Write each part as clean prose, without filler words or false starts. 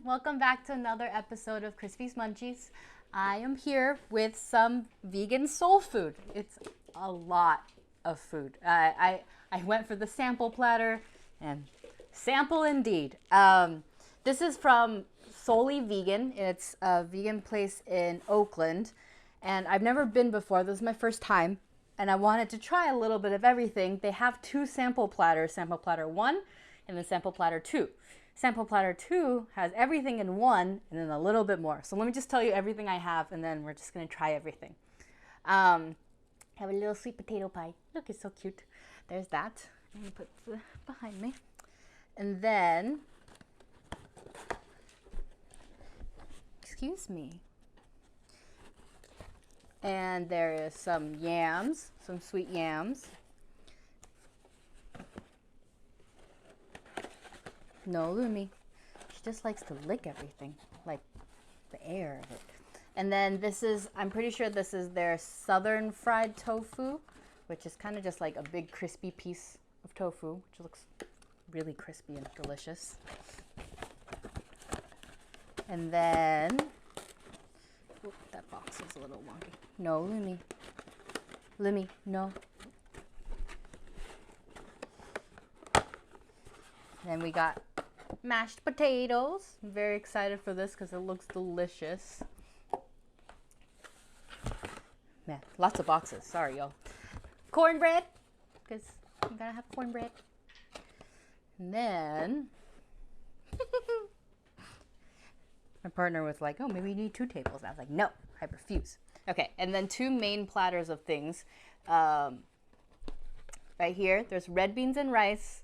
welcome back to another episode of Crispy's Munchies. I am here with some vegan soul food. It's a lot of food. I went for the sample platter, and sample indeed. This is from Souley Vegan. It's a vegan place in Oakland, and I've never been before. This is my first time, and I wanted to try a little bit of everything. They have two sample platters, sample platter 1 and then sample platter 2. Sample platter 2 has everything in one and then a little bit more. So let me just tell you everything I have, and then we're just going to try everything. I have a little sweet potato pie. Look, it's so cute. There's that. I'm going to put it behind me. And then, excuse me. And there is some yams, some sweet yams. No, Lumi. She just likes to lick everything, like the air of it. And then this is, I'm pretty sure this is their southern fried tofu, which is kind of just like a big crispy piece of tofu, which looks really crispy and delicious. And then, oh, that box is a little wonky. No, Lumi. Lumi, no. Then we got mashed potatoes. I'm very excited for this because it looks delicious. Man, lots of boxes. Sorry, y'all. Cornbread, because you gotta have cornbread. And then my partner was like, oh, maybe you need 2 tables. I was like, no, I refuse. Okay, and then 2 main platters of things. Right here, there's red beans and rice.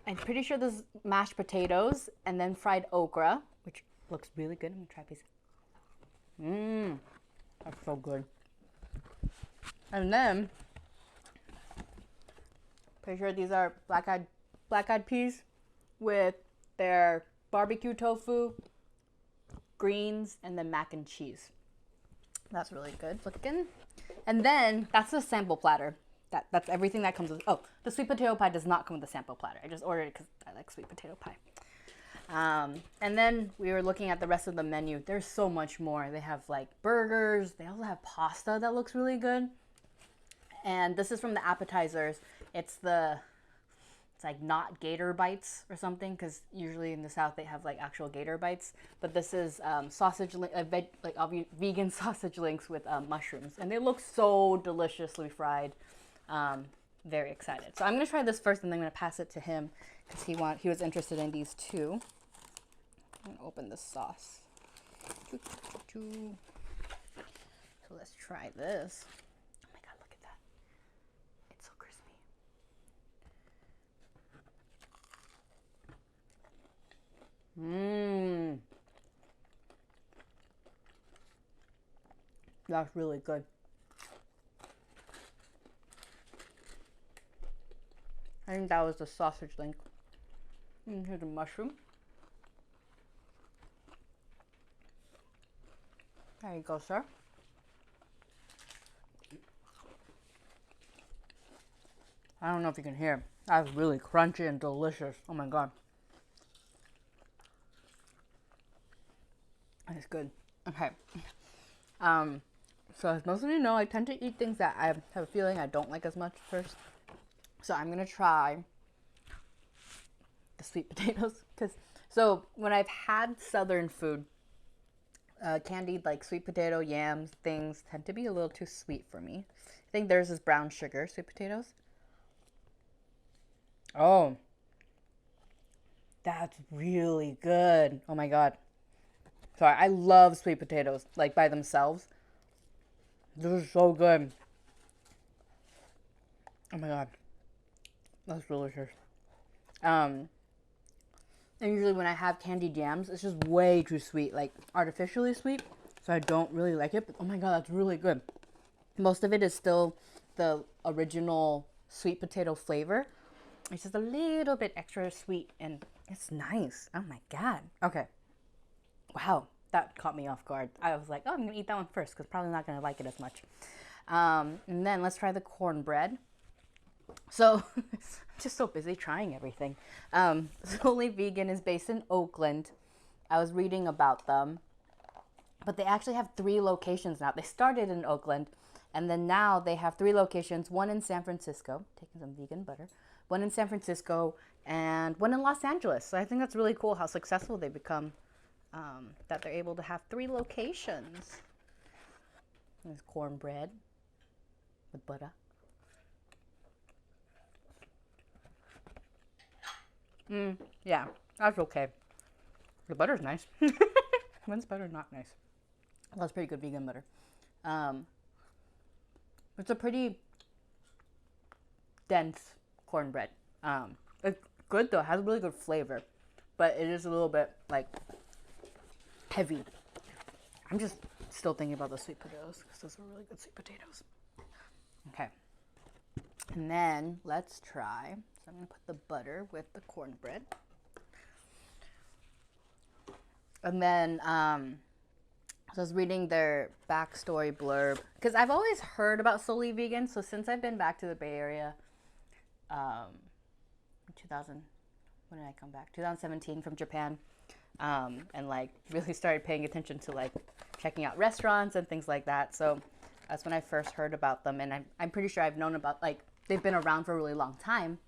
I'm pretty sure this is mashed potatoes and then fried okra, which looks really good. I'm gonna try a piece. That's so good. And then, pretty sure these are black-eyed peas with their barbecue tofu, greens, and then mac and cheese. That's really good looking. And then that's the sample platter. That's everything that comes with. Oh, the sweet potato pie does not come with the sample platter. I just ordered it because I like sweet potato pie. And then we were looking at the rest of the menu. There's so much more. They have like burgers. They also have pasta that looks really good. And this is from the appetizers. It's like not gator bites or something, because usually in the South they have like actual gator bites. But this is vegan sausage links with mushrooms, and they look so deliciously fried. Very excited. So I'm gonna try this first, and then I'm gonna pass it to him because he was interested in these too. I'm gonna open the sauce. So let's try this. Oh my god, look at that! It's so crispy. That's really good. I think that was the sausage link. And here's the mushroom. There you go, sir. I don't know if you can hear. That's really crunchy and delicious. Oh my god. That's good. Okay. So as most of you know, I tend to eat things that I have a feeling I don't like as much first. So I'm gonna try the sweet potatoes, so when I've had southern food, candied like sweet potato, yams, things tend to be a little too sweet for me. I think theirs is brown sugar sweet potatoes. Oh, that's really good. Oh my god. Sorry, I love sweet potatoes, like by themselves. They're so good. Oh my god. That's delicious. And usually when I have candied yams, it's just way too sweet, like artificially sweet. So I don't really like it, but oh my god, that's really good. Most of it is still the original sweet potato flavor. It's just a little bit extra sweet, and it's nice. Oh my god. Okay. Wow, that caught me off guard. I was like, oh, I'm gonna eat that one first because probably not gonna like it as much. And then let's try the cornbread. So I'm just so busy trying everything. Souley Vegan is based in Oakland. I was reading about them, but they actually have 3 locations now. They started in Oakland, and then now they have 3 locations, one in San Francisco, taking some vegan butter, one in San Francisco, and one in Los Angeles. So I think that's really cool how successful they become, that they're able to have 3 locations. There's cornbread with butter. Yeah, that's okay. The butter's nice. When's butter not nice? Well, that's pretty good vegan butter. It's a pretty dense cornbread. It's good though. It has really good flavor, but it is a little bit like heavy. I'm just still thinking about the sweet potatoes because those are really good sweet potatoes. Okay, and then let's try. So I'm gonna put the butter with the cornbread, and then so I was reading their backstory blurb because I've always heard about Souley Vegan. So since I've been back to the Bay Area, 2000, when did I come back? 2017 from Japan, and like really started paying attention to like checking out restaurants and things like that. So that's when I first heard about them, and I'm pretty sure I've known about, like, they've been around for a really long time.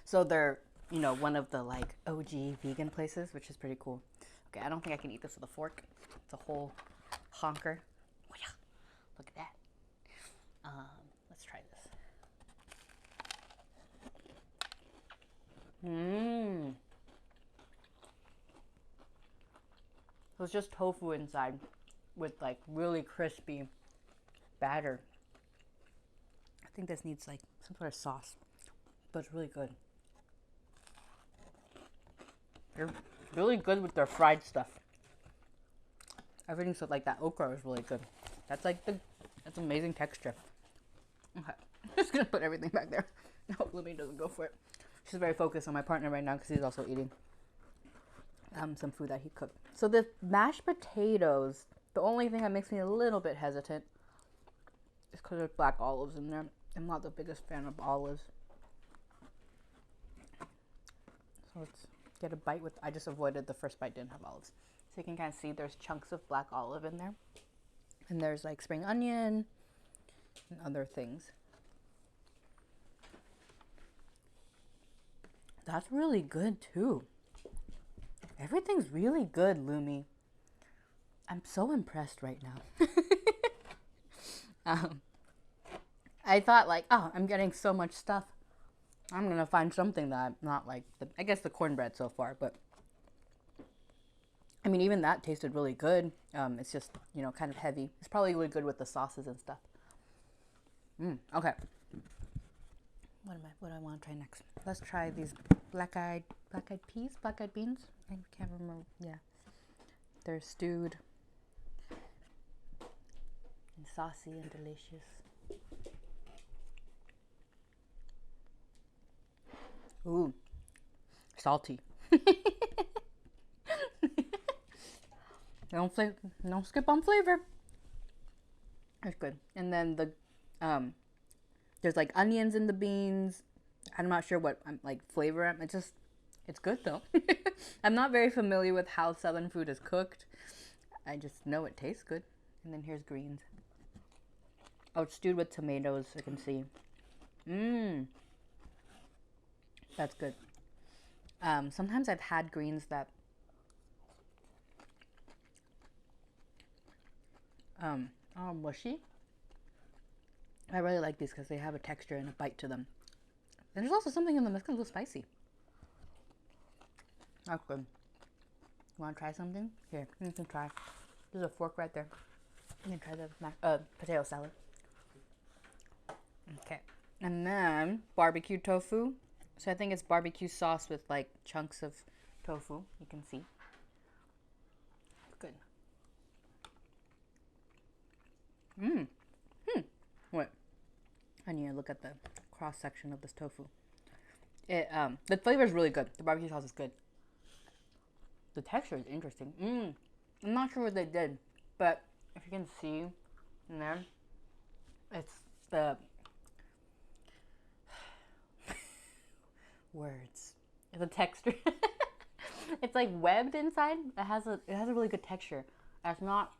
So they're, you know, one of the like OG vegan places, which is pretty cool. Okay, I don't think I can eat this with a fork. It's a whole honker. Oh yeah, look at that. Let's try this. So it's just tofu inside with like really crispy batter. I think this needs like some sort of sauce, but it's really good. They're really good with their fried stuff. Everything so like that okra is really good. That's like that's amazing texture. Okay, I'm just gonna put everything back there. I hope Libby doesn't go for it. She's very focused on my partner right now because he's also eating some food that he cooked. So the mashed potatoes, the only thing that makes me a little bit hesitant is because there's black olives in there. I'm not the biggest fan of olives. So let's get a bite with, I just avoided the first bite, didn't have olives. So you can kind of see there's chunks of black olive in there. And there's like spring onion and other things. That's really good too. Everything's really good, Lumi. I'm so impressed right now. I thought like, oh, I'm getting so much stuff. I'm gonna find something that I'm not like, I guess the cornbread so far, but I mean, even that tasted really good. It's just, you know, kind of heavy. It's probably really good with the sauces and stuff. Okay. What do I want to try next? Let's try these black-eyed beans. I can't remember. Yeah, they're stewed and saucy and delicious. Ooh, salty. Don't skip on flavor. It's good. And then the there's like onions in the beans. I'm not sure what like flavor. It's good though. I'm not very familiar with how Southern food is cooked. I just know it tastes good. And then here's greens. Oh, it's stewed with tomatoes. I can see. That's good. Sometimes I've had greens that are mushy. I really like these because they have a texture and a bite to them. And there's also something in them that's a little spicy. That's good. You want to try something? Here, you can try. There's a fork right there. You can try the potato salad. Okay. And then barbecue tofu. So I think it's barbecue sauce with like chunks of tofu. You can see. Good. Wait. I need to look at the cross section of this tofu. The flavor is really good. The barbecue sauce is good. The texture is interesting. I'm not sure what they did, but if you can see in there, it's the words. The texture. It's like webbed inside. It has a really good texture. That's not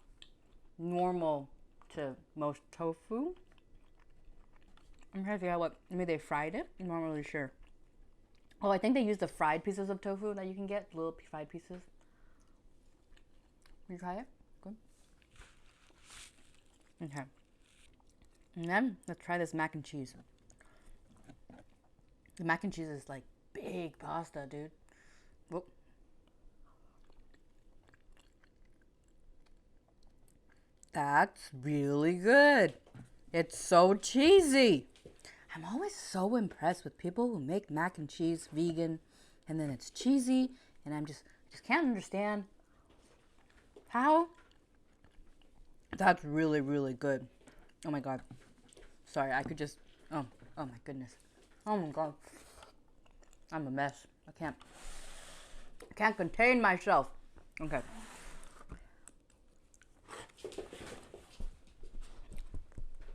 normal to most tofu. I'm trying to figure out what, maybe they fried it? I'm not really sure. Oh, I think they use the fried pieces of tofu that you can get, little fried pieces. You try it? Good. Okay. And then let's try this mac and cheese. The mac and cheese is like big pasta, dude. Whoop. That's really good. It's so cheesy. I'm always so impressed with people who make mac and cheese vegan and then it's cheesy, and I just can't understand how. That's really, really good. Oh my god. Sorry, I could just, oh my goodness. Oh my god. I'm a mess. I can't contain myself. Okay.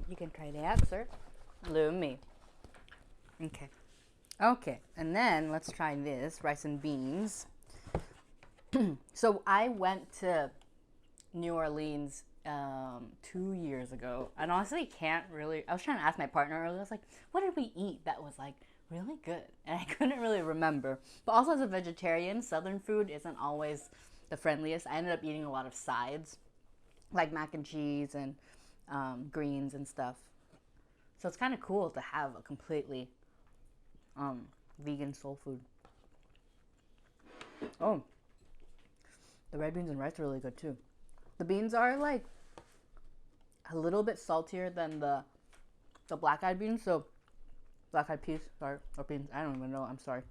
You can try that, sir. Love me. Okay. Okay, and then let's try this, rice and beans. So I went to New Orleans 2 years ago, and honestly can't really, I was trying to ask my partner earlier, I was like, what did we eat that was like really good? And I couldn't really remember. But also as a vegetarian, Southern food isn't always the friendliest. I ended up eating a lot of sides, like mac and cheese and greens and stuff. So it's kind of cool to have a completely vegan soul food. Oh, the red beans and rice are really good too. The beans are like a little bit saltier than the black-eyed beans. So black-eyed peas, sorry, or beans, I don't even know, I'm sorry.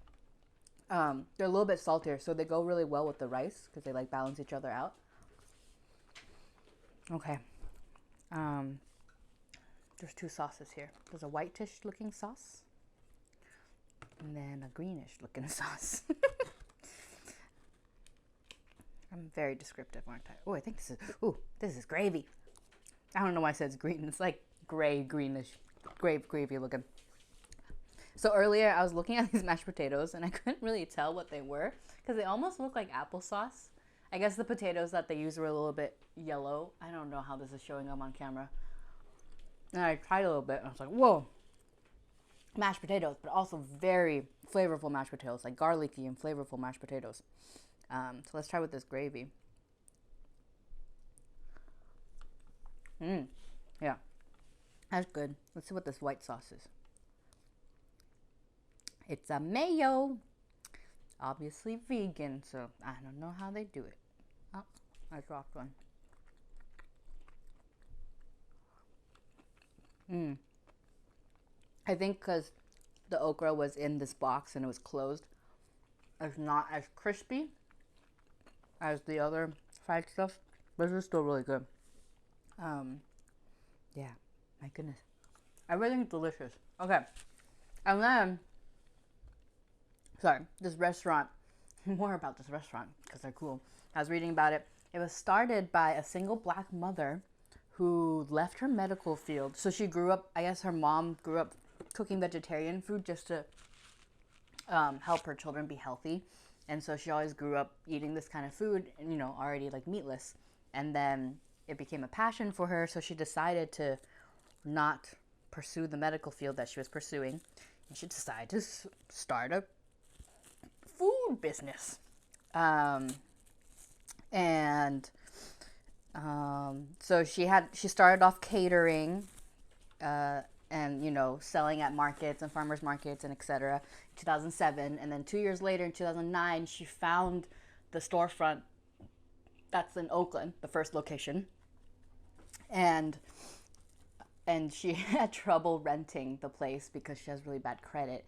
They're a little bit saltier, so they go really well with the rice because they like balance each other out. Okay. There's two sauces here. There's a whitish looking sauce and then a greenish looking sauce. I'm very descriptive, aren't I? Oh, I think this is gravy. I don't know why I said it's green. It's like gray, greenish, gravy looking. So earlier I was looking at these mashed potatoes and I couldn't really tell what they were because they almost look like applesauce. I guess the potatoes that they used were a little bit yellow. I don't know how this is showing up on camera. And I tried a little bit and I was like, whoa, mashed potatoes, but also very flavorful mashed potatoes, like garlicky and flavorful mashed potatoes. So let's try with this gravy. Yeah, that's good. Let's see what this white sauce is. It's a mayo. Obviously vegan, so I don't know how they do it. Oh, I dropped one. I think because the okra was in this box and it was closed, it's not as crispy as the other fried stuff, but it's still really good. Yeah, my goodness. Everything's delicious. Okay, and then, sorry, this restaurant, more about this restaurant because they're cool. I was reading about it. It was started by a single black mother who left her medical field. So she grew up, I guess her mom grew up cooking vegetarian food just to help her children be healthy. And so she always grew up eating this kind of food, you know, already like meatless. And then it became a passion for her. So she decided to not pursue the medical field that she was pursuing. And she decided to start a food business. So she started off catering, and, you know, selling at markets and farmers markets and etc. 2007, and then 2 years later in 2009 she found the storefront that's in Oakland, the first location, and she had trouble renting the place because she has really bad credit.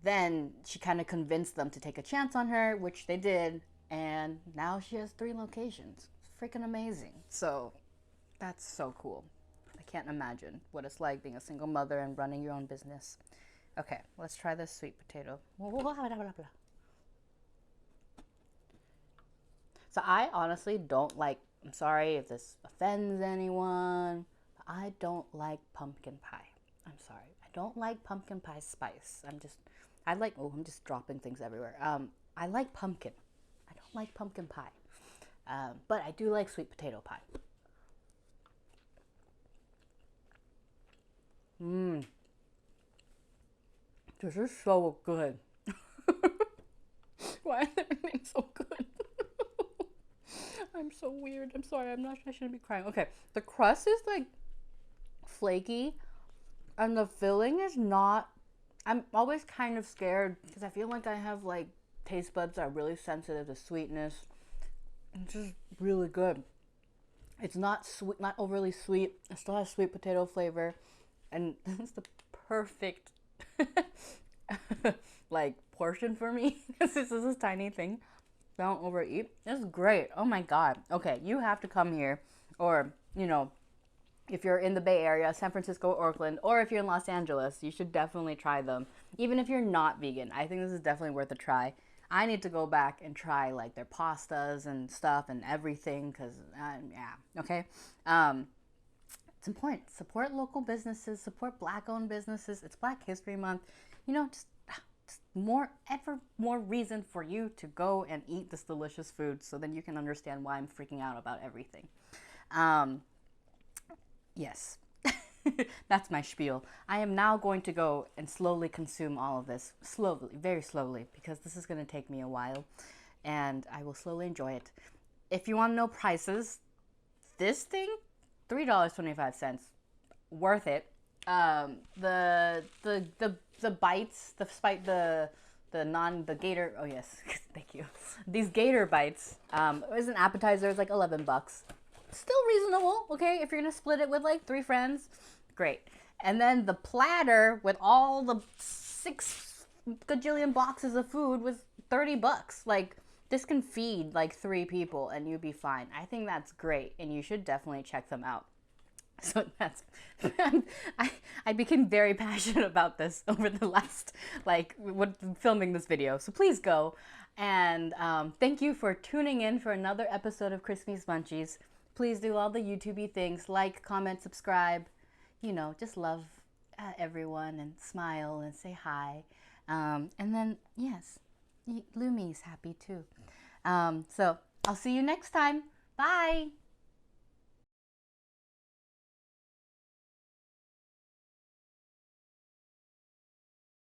Then she kind of convinced them to take a chance on her, which they did, and now she has 3 locations. It's freaking amazing. So that's so cool. I can't imagine what it's like being a single mother and running your own business. Okay, let's try this sweet potato. So I honestly don't like, I'm sorry if this offends anyone, but I don't like pumpkin pie. I'm sorry. I don't like pumpkin pie spice. I'm just dropping things everywhere. I like pumpkin. I don't like pumpkin pie. But I do like sweet potato pie. Mmm. This is so good. Why is everything so good? I'm so weird. I'm sorry. I shouldn't be crying. Okay. The crust is like flaky and the filling is not. I'm always kind of scared because I feel like I have like taste buds that are really sensitive to sweetness. It's just really good. It's not sweet, not overly sweet. It still has sweet potato flavor, and it's the perfect like portion for me because this is this tiny thing. Don't overeat. It's great. Oh my god. Okay, you have to come here, or if you're in the Bay Area, San Francisco, Oakland, or if you're in Los Angeles, you should definitely try them. Even if you're not vegan, I think this is definitely worth a try. I need to go back and try like their pastas and stuff and everything because, yeah, okay. It's important. Support local businesses, support Black-owned businesses. It's Black History Month. Just ever more reason for you to go and eat this delicious food so then you can understand why I'm freaking out about everything. Yes, that's my spiel. I am now going to go and slowly consume all of this, slowly, very slowly, because this is going to take me a while, and I will slowly enjoy it. If you want to know prices, this thing, $3.25, worth it. The bites, the gator. Oh yes, thank you. These gator bites. As an appetizer, it's like $11. Still reasonable, okay? If you're gonna split it with like 3 friends, great. And then the platter with all the 6 gajillion boxes of food was $30. Like, this can feed like 3 people and you'd be fine. I think that's great, and you should definitely check them out. So that's, I became very passionate about this over the last, filming this video. So please go. And thank you for tuning in for another episode of Crispy's Munchies. Please do all the YouTube-y things, like, comment, subscribe, just love everyone and smile and say hi. And then, yes, Lumi's happy too. So I'll see you next time. Bye.